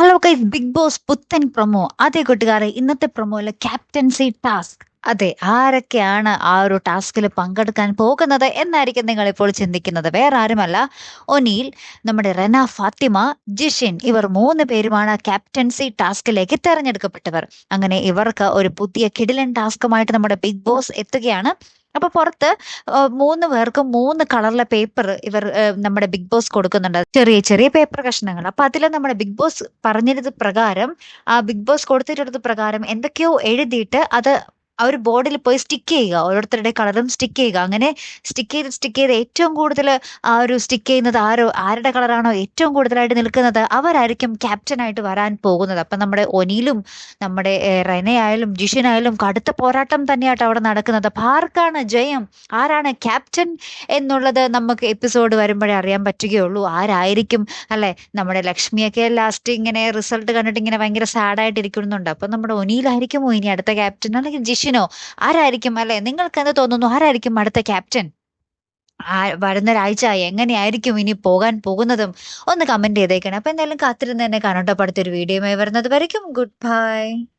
Hello guys, big boss പുത്തൻ promo. അതെ കൂട്ടുകാരെ, ഇന്നത്തെ പ്രൊമോയില് ക്യാപ്റ്റൻസി ടാസ്ക്. അതെ, ആരൊക്കെയാണ് ആ ഒരു ടാസ്കിൽ പങ്കെടുക്കാൻ പോകുന്നത് എന്നായിരിക്കും നിങ്ങൾ ഇപ്പോൾ ചിന്തിക്കുന്നത്. വേറെ ആരുമല്ല, ഒനീൽ, നമ്മുടെ റെന, ഫാത്തിമ, ജിഷിൻ, ഇവർ 3 പേരുമാണ് ക്യാപ്റ്റൻസി ടാസ്കിലേക്ക് തെരഞ്ഞെടുക്കപ്പെട്ടവർ. അങ്ങനെ ഇവർക്ക് ഒരു പുതിയ കിടിലൻ ടാസ്കുമായിട്ട് നമ്മുടെ ബിഗ് ബോസ് എത്തുകയാണ്. അപ്പൊ പുറത്ത് 3 പേർക്കും 3 കളറിലെ പേപ്പർ ഇവർ നമ്മുടെ ബിഗ് ബോസ് കൊടുക്കുന്നുണ്ട്. ചെറിയ ചെറിയ പേപ്പർ കഷ്ണങ്ങൾ. അപ്പൊ അതിൽ നമ്മുടെ ബിഗ് ബോസ് പറഞ്ഞിരുന്നത് പ്രകാരം, ആ ബിഗ് ബോസ് കൊടുത്തിട്ടുള്ളത് പ്രകാരം എന്തൊക്കെയോ എഴുതിയിട്ട് അത് ആ ഒരു ബോർഡിൽ പോയി സ്റ്റിക്ക് ചെയ്യുക. ഓരോരുത്തരുടെ കളറും സ്റ്റിക്ക് ചെയ്യുക. അങ്ങനെ സ്റ്റിക്ക് ചെയ്ത് ഏറ്റവും കൂടുതൽ ആ ഒരു സ്റ്റിക്ക് ചെയ്യുന്നത് ആരുടെ കളറാണോ ഏറ്റവും കൂടുതലായിട്ട് നിൽക്കുന്നത് അവരായിരിക്കും ക്യാപ്റ്റനായിട്ട് വരാൻ പോകുന്നത്. അപ്പൊ നമ്മുടെ ഒനിയിലും നമ്മുടെ റെനയായാലും ജിഷിനായാലും കടുത്ത പോരാട്ടം തന്നെയായിട്ട് അവിടെ നടക്കുന്നത്. അപ്പൊ ആർക്കാണ് ജയം, ആരാണ് ക്യാപ്റ്റൻ എന്നുള്ളത് നമുക്ക് എപ്പിസോഡ് വരുമ്പോഴേ അറിയാൻ പറ്റുകയുള്ളൂ. ആരായിരിക്കും അല്ലെ? നമ്മുടെ ലക്ഷ്മിയൊക്കെ ലാസ്റ്റ് ഇങ്ങനെ റിസൾട്ട് കണ്ടിട്ട് ഇങ്ങനെ ഭയങ്കര സാഡായിട്ട് ഇരിക്കുന്നുണ്ട്. അപ്പൊ നമ്മുടെ ഒനിയിലായിരിക്കുമോ ഇനി അടുത്ത ക്യാപ്റ്റൻ, അല്ലെങ്കിൽ ജിഷിനോ? ആരായിരിക്കും അല്ലെ? നിങ്ങൾക്ക് എന്ത് തോന്നുന്നു, ആരായിരിക്കും അടുത്ത ക്യാപ്റ്റൻ? വരുന്നൊരാഴ്ച എങ്ങനെയായിരിക്കും ഇനി പോകാൻ പോകുന്നതും ഒന്ന് കമന്റ് ചെയ്തേക്കണം. അപ്പൊ എന്തായാലും കാത്തിരുന്ന് തന്നെ കാണട്ടോ. അടുത്തൊരു വീഡിയോയുമായി വരുന്നത് വരയ്ക്കും ഗുഡ് ബൈ.